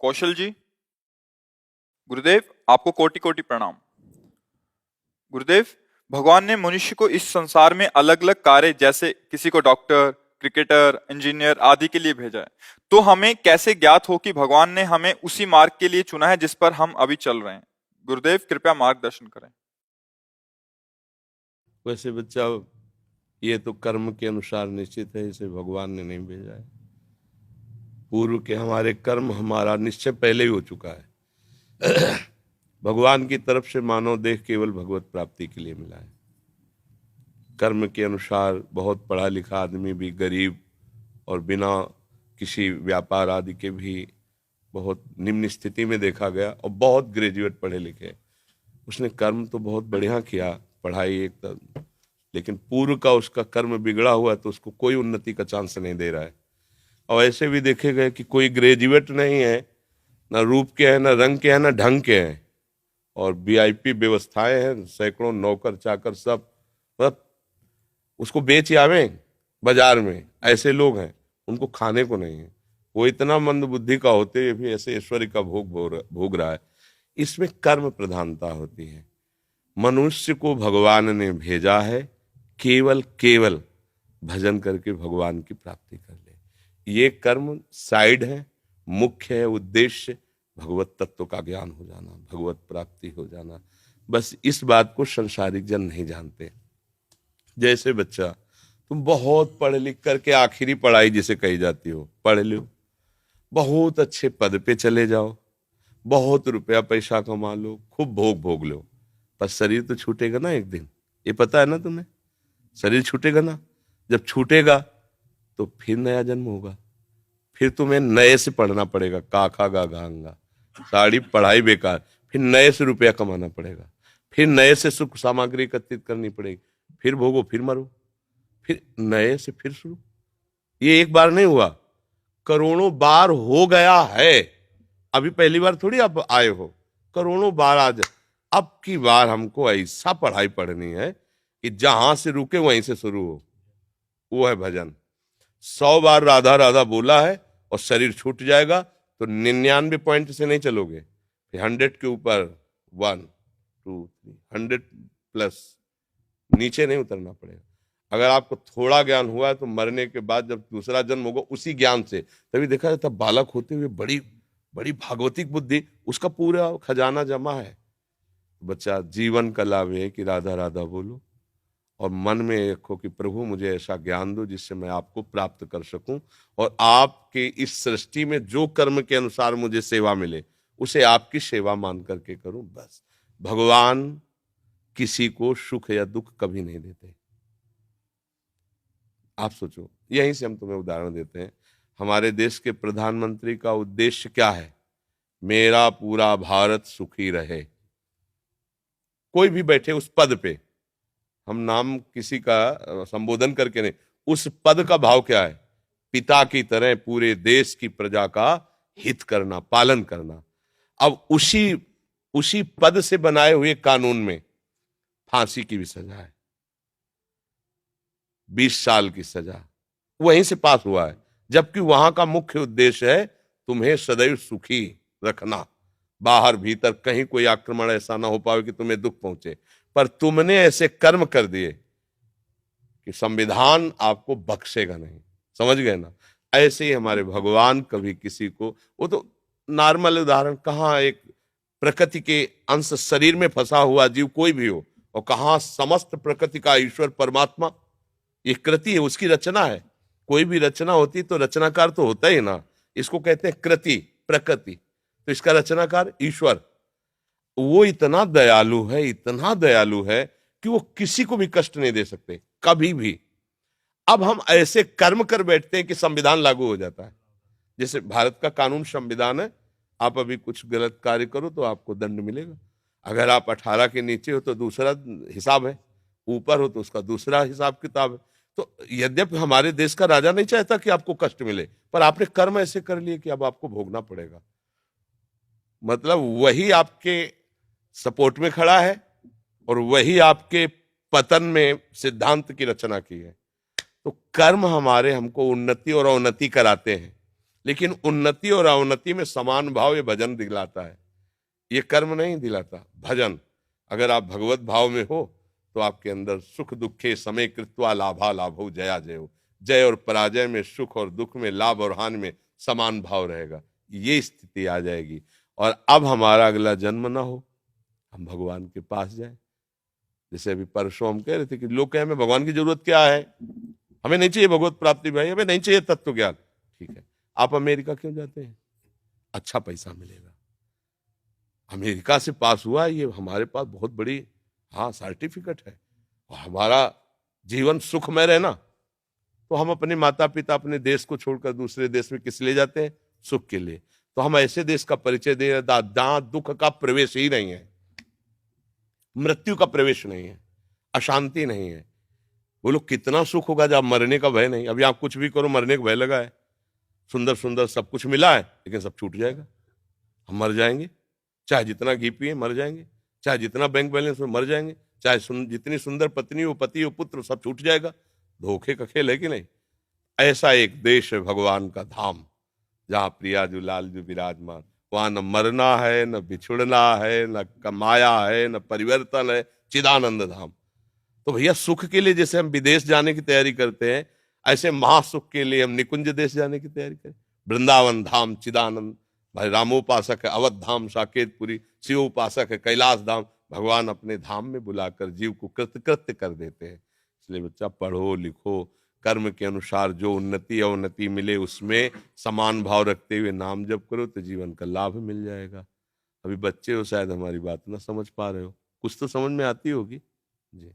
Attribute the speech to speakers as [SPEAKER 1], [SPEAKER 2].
[SPEAKER 1] कौशल जी, गुरुदेव आपको कोटि कोटि प्रणाम। गुरुदेव, भगवान ने मनुष्य को इस संसार में अलग अलग कार्य, जैसे किसी को डॉक्टर, क्रिकेटर, इंजीनियर आदि के लिए भेजा है। तो हमें कैसे ज्ञात हो कि भगवान ने हमें उसी मार्ग के लिए चुना है जिस पर हम अभी चल रहे हैं? गुरुदेव कृपया मार्गदर्शन करें।
[SPEAKER 2] वैसे बच्चा, ये तो कर्म के अनुसार निश्चित है, इसे भगवान ने नहीं भेजा है। पूर्व के हमारे कर्म, हमारा निश्चय पहले ही हो चुका है। भगवान की तरफ से मानव देह केवल भगवत प्राप्ति के लिए मिला है। कर्म के अनुसार बहुत पढ़ा लिखा आदमी भी गरीब और बिना किसी व्यापार आदि के भी बहुत निम्न स्थिति में देखा गया, और बहुत ग्रेजुएट पढ़े लिखे, उसने कर्म तो बहुत बढ़िया किया, पढ़ाई एकदम, लेकिन पूर्व का उसका कर्म बिगड़ा हुआ है, तो उसको कोई उन्नति का चांस नहीं दे रहा है। और ऐसे भी देखे गए कि कोई ग्रेजुएट नहीं है, ना रूप के हैं, ना रंग के हैं, ना ढंग के हैं, और वीआईपी व्यवस्थाएं हैं, सैकड़ों नौकर चाकर सब, मतलब उसको बेच आवे बाजार में। ऐसे लोग हैं, उनको खाने को नहीं है। वो इतना मंद बुद्धि का होते हुए भी ऐसे ऐश्वर्य का भोग रहा है। इसमें कर्म प्रधानता होती है। मनुष्य को भगवान ने भेजा है केवल केवल भजन करके भगवान की प्राप्ति कर ले। ये कर्म साइड है, मुख्य है उद्देश्य भगवत तत्व का ज्ञान हो जाना, भगवत प्राप्ति हो जाना। बस इस बात को संसारिक जन नहीं जानते। जैसे बच्चा, तुम बहुत पढ़ लिख करके आखिरी पढ़ाई जिसे कही जाती हो पढ़ लो, बहुत अच्छे पद पे चले जाओ, बहुत रुपया पैसा कमा लो, खूब भोग भोग लो, पर शरीर तो छूटेगा ना एक दिन। ये पता है ना तुम्हें? शरीर छूटेगा ना। जब छूटेगा तो फिर नया जन्म होगा, फिर तुम्हें नए से पढ़ना पड़ेगा, काखा गा गांगा, सारी पढ़ाई बेकार, फिर नए से रुपया कमाना पड़ेगा, फिर नए से सुख सामग्री एकत्रित करनी पड़ेगी, फिर भोगो, फिर मरो, फिर नए से फिर शुरू। ये एक बार नहीं हुआ, करोड़ों बार हो गया है। अभी पहली बार थोड़ी आप आए हो, करोड़ों बार आज। अब की बार हमको ऐसा पढ़ाई पढ़नी है कि जहां से रुके वहीं से शुरू हो। वो है भजन। 100 बार राधा राधा बोला है और शरीर छूट जाएगा, तो 99 पॉइंट से नहीं चलोगे, फिर 100 के ऊपर 1 2 3 100 प्लस, नीचे नहीं उतरना पड़ेगा। अगर आपको थोड़ा ज्ञान हुआ है तो मरने के बाद जब दूसरा जन्म होगा उसी ज्ञान से, तभी देखा जाता बालक होते हुए बड़ी बड़ी भागवतिक बुद्धि, उसका पूरा खजाना जमा है। बच्चा, जीवन का लाभ है कि राधा राधा बोलो और मन में रखो कि प्रभु मुझे ऐसा ज्ञान दो जिससे मैं आपको प्राप्त कर सकूं, और आपके इस सृष्टि में जो कर्म के अनुसार मुझे सेवा मिले उसे आपकी सेवा मान करके करूं। बस, भगवान किसी को सुख या दुख कभी नहीं देते। आप सोचो, यहीं से हम तुम्हें उदाहरण देते हैं। हमारे देश के प्रधानमंत्री का उद्देश्य क्या है? मेरा पूरा भारत सुखी रहे। कोई भी बैठे उस पद पे, हम नाम किसी का संबोधन करके नहीं, उस पद का भाव क्या है? पिता की तरह पूरे देश की प्रजा का हित करना, पालन करना। अब उसी पद से बनाए हुए कानून में फांसी की भी सजा है, 20 साल की सजा वहीं से पास हुआ है, जबकि वहां का मुख्य उद्देश्य है तुम्हें सदैव सुखी रखना, बाहर भीतर कहीं कोई आक्रमण ऐसा ना हो पाए कि तुम्हें दुख पहुंचे। पर तुमने ऐसे कर्म कर दिए कि संविधान आपको बख्शेगा नहीं। समझ गए ना? ऐसे ही हमारे भगवान कभी किसी को, वो तो नॉर्मल उदाहरण, कहाँ एक प्रकृति के अंश शरीर में फंसा हुआ जीव कोई भी हो, और कहाँ समस्त प्रकृति का ईश्वर परमात्मा। ये कृति है, उसकी रचना है। कोई भी रचना होती तो रचनाकार तो होता ही ना, इसको कहते हैं कृति, प्रकृति। तो इसका रचनाकार ईश्वर। वो इतना दयालु है, इतना दयालु है कि वो किसी को भी कष्ट नहीं दे सकते कभी भी। अब हम ऐसे कर्म कर बैठते हैं कि संविधान लागू हो जाता है। जैसे भारत का कानून संविधान है, आप अभी कुछ गलत कार्य करो तो आपको दंड मिलेगा। अगर आप 18 के नीचे हो तो दूसरा हिसाब है, ऊपर हो तो उसका दूसरा हिसाब किताब है। तो यद्यपि हमारे देश का राजा नहीं चाहता कि आपको कष्ट मिले, पर आपने कर्म ऐसे कर लिए कि अब आपको भोगना पड़ेगा। मतलब वही आपके सपोर्ट में खड़ा है और वही आपके पतन में सिद्धांत की रचना की है। तो कर्म हमारे हमको उन्नति और अवनति कराते हैं। लेकिन उन्नति और अवनति में समान भाव ये भजन दिलाता है, ये कर्म नहीं दिलाता। भजन, अगर आप भगवत भाव में हो तो आपके अंदर सुख दुखे समय कृत्वा लाभा लाभो जया जयो, जय और पराजय में, सुख और दुख में, लाभ और हानि में समान भाव रहेगा, ये स्थिति आ जाएगी। और अब हमारा अगला जन्म ना हो, हम भगवान के पास जाए। जैसे अभी परसों हम कह रहे थे कि लोग कहें हमें भगवान की जरूरत क्या है, हमें नहीं चाहिए भगवत प्राप्ति भाई, हमें नहीं चाहिए तत्व ज्ञान। ठीक है, आप अमेरिका क्यों जाते हैं? अच्छा पैसा मिलेगा। अमेरिका से पास हुआ, ये हमारे पास बहुत बड़ी सर्टिफिकेट है, और हमारा जीवन सुखमय रहना। तो हम अपने माता पिता, अपने देश को छोड़कर दूसरे देश में किस लिए जाते हैं? सुख के लिए। तो हम ऐसे देश का परिचय दे रहे जहां दुख का प्रवेश ही नहीं है, मृत्यु का प्रवेश नहीं है, अशांति नहीं है। बोलो कितना सुख होगा जब मरने का भय नहीं। अभी आप कुछ भी करो, मरने का भय लगा है, सुंदर सुंदर सब कुछ मिला है, लेकिन सब छूट जाएगा, हम मर जाएंगे। चाहे जितना घी पिए मर जाएंगे, चाहे जितना बैंक बैलेंस में मर जाएंगे, चाहे जितनी सुंदर पत्नी हो, पति हो, पुत्र, सब छूट जाएगा। धोखे का खेल है कि नहीं? ऐसा एक देश है भगवान का धाम, जहां प्रियाजू लालजू विराजमान, वहां न मरना है, न बिछुड़ना है, न कमाया है, न परिवर्तन है, चिदानंद धाम। तो भैया सुख के लिए जैसे हम विदेश जाने की तैयारी करते हैं, ऐसे महासुख के लिए हम निकुंज देश जाने की तैयारी करें। वृंदावन धाम चिदानंद, भाई रामोपासक है अवध धाम साकेतपुरी, शिव उपासक है कैलाश धाम। भगवान अपने धाम में बुलाकर जीव को कृतकृत्य कर देते हैं। इसलिए बच्चा पढ़ो लिखो, कर्म के अनुसार जो उन्नति अवनति मिले उसमें समान भाव रखते हुए नाम जप करो, तो जीवन का लाभ मिल जाएगा। अभी बच्चे हो, शायद हमारी बात ना समझ पा रहे हो, कुछ तो समझ में आती होगी जी।